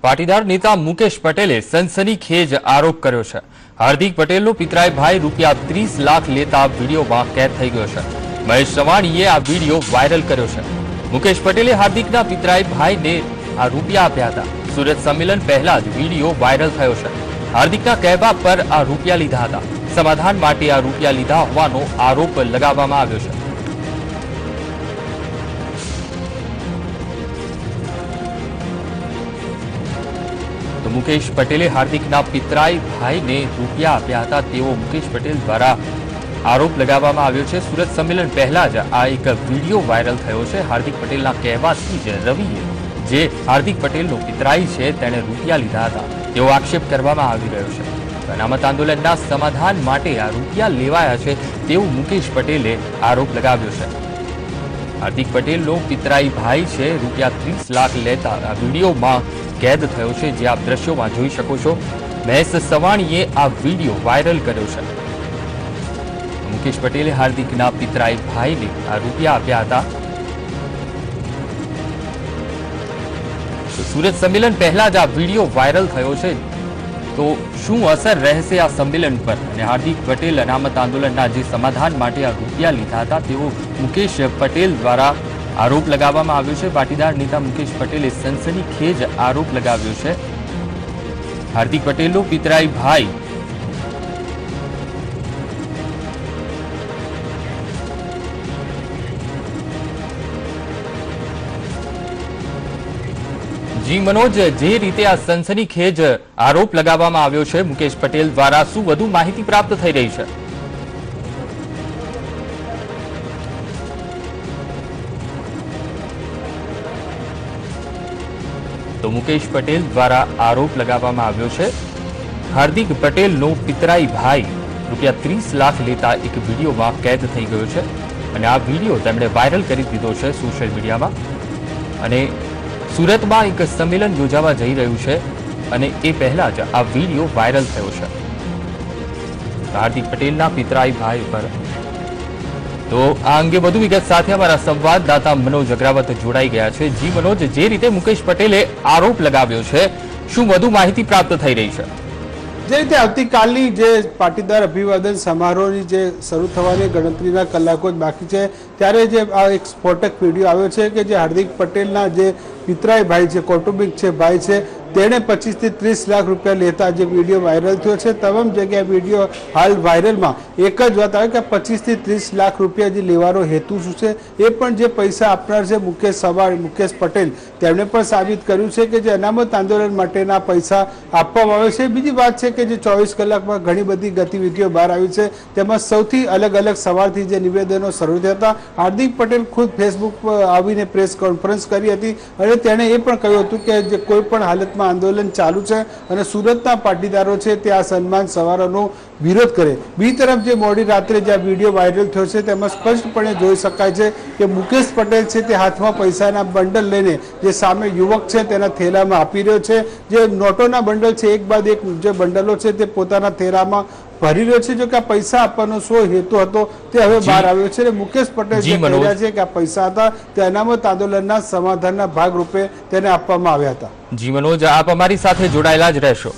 પાટીદાર નેતા મુકેશ પટેલે સનસનીખેજ આરોપ કર્યો છે। હાર્દિક પટેલનો પિતરાઈ ભાઈ રૂપિયા 30 લાખ લેતા વિડીયોમાં કેદ થઈ ગયો છે। મહેશ સવાણીએ આ વિડીયો વાયરલ કર્યો છે। મુકેશ પટેલે હાર્દિકના પિતરાઈ ભાઈને આ રૂપિયા આપ્યા હતા। સુરત સંમેલન પહેલા જ વિડીયો વાયરલ થયો છે। હાર્દિકના કહેવા પર આ રૂપિયા લીધા હતા। સમાધાન માટે આ રૂપિયા લીધા હોવાનો આરોપ લગાવવામાં આવ્યો છે। तो मुकेश पटेले हार्दिकना पितराई भाई ने रूपिया आप्या हता तेवो मुकेश पटेल द्वारा आरोप लगाववामां आव्यो छे। सूरत सम्मेलन पहला ज आ एक विडियो वायरल थयो छे। हार्दिक पटेलना कहेवाथी ज रविए जे हार्दिक पटेलनो पितराई छे तेणे रूपिया लीधा हता तेवो आक्षेप करवामां आवी रह्यो छे। अनामत आंदोलनना समाधान माटे आ रूपिया लेवाया छे तेवुं मुकेश पटेले आरोप लगाव्यो छे। हार्दिक पटेलनो पितराई भाई छे रूपिया 30 लाख लेता आ विडियोमां कैद थयो छे। जे आप दृश्योमां जोई शको छो। महेश सवाणीए आ विडियो वायरल कर्यो छे। मुकेश पटेले हार्दिकना पितराई भाईने आ रूपिया आप्या हता। सूरत सम्मेलन पहला ज आ विडियो वायरल थयो छे तो शुं असर रहेशे आ सम्मेलन पर अने हार्दिक पटेल अनामत आंदोलनना जे समाधान माटे आ रूपिया लीधा हता तेवो मुकेश पटेल द्वारा आरोप लगाववामां आव्यो छे। पाटीदार नेता मुकेश पटेले सनसनीखेज आरोप लगाव्यो छे। हार्दिक पटेलनो पितराई भाई जी मनोज, जे रीते आ सनसनीखेज आरोप लगाववामां आव्यो छे मुकेश पटेल द्वारा शुं वधु माहिती प्राप्त थई रही छे? तो मुकेश पटेल द्वारा आरोप लगाववामां आव्यो छे। हार्दिक पटेलनो पितराई भाई रूपिया 30 लाख लेता एक विडियोमां कैद थई गयो छे अने आ विडियो તેમણે વાયરલ કરી દીધો છે સોશિયલ મીડિયામાં। અને સુરતમાં એક સંમેલન યોજાવા જઈ રહ્યું છે અને એ પહેલા જ આ વિડિયો વાયરલ થયો છે। હાર્દિક પટેલના પિતરાઈ ભાઈ પર तो आ अंगे વધુ વિગત સાથે અમારા સંવાદદાતા मनोज अग्रावत જોડાઈ ગયા છે। जी मनोज, જે રીતે મુકેશ પટેલે આરોપ લગાવ્યો છે શું વધુ માહિતી પ્રાપ્ત થઈ રહી છે? જે રીતે આવતીકાલની જે પાટીદાર અભિવાદન સમારોહની જે શરૂ થવાની ગણતરીના કલાકો જ બાકી છે ત્યારે જે આ એક સ્ફોટક વિડીયો આવ્યો છે કે જે હાર્દિક પટેલના જે પિતરાઈ ભાઈ છે, કૌટુંબિક છે ભાઈ છે તેણે 25 થી 30 લાખ રૂપિયા લેતા જે વિડીયો વાયરલ થયો છે। તમામ જગ્યાએ વિડીયો હાલ વાયરલમાં એક જ વાત આવે કે 25 થી 30 લાખ રૂપિયા જે લેવાનો હેતુ શું છે એ પણ જે પૈસા આપનાર છે મુકેશ પટેલ તેમણે પણ સાબિત કર્યું છે કે જે અનામત આંદોલન માટેના પૈસા આપવામાં આવે છે। બીજી વાત છે કે જે 24 કલાકમાં ઘણી બધી ગતિવિધિઓ બહાર આવી છે તેમાં સૌથી અલગ અલગ સવારથી જે નિવેદનો શરૂ થયા હતા। હાર્દિક પટેલ ખુદ ફેસબુક પર આવીને પ્રેસ કોન્ફરન્સ કરી હતી અને તેણે એ પણ કહ્યું હતું કે જે કોઈ પણ હાલતમાં આંદોલન ચાલુ છે અને સુરતના પાટીદારો છે તે આ સન્માન સમારોહનો વિરોધ કરે। બીજી તરફ જે મોડી રાત્રે જે વિડીયો વાયરલ થયો છે તેમાં સ્પષ્ટપણે જોઈ શકાય છે કે મુકેશ પટેલ છે તે હાથમાં પૈસાના બંડલ લઈને જે સામે યુવક છે તેના થેલામાં આપી રહ્યો છે। જે નોટોના બંડલ છે એક બાદ એક જે બંડલો છે તે પોતાના થેલામાં ભરી રહ્યો છે। જો કે આ પૈસા આપવાનો શું હેતુ હતો તે હવે બહાર આવ્યો છે। મુકેશ પટેલ જે કહી રહ્યા છે કે આ પૈસા હતા તે અનામત આંદોલનના સમાધાનના ભાગરૂપે તેને આપવામાં આવ્યા હતા। જી मनोज, आप અમારી સાથે જોડાયેલા જ રહેશો।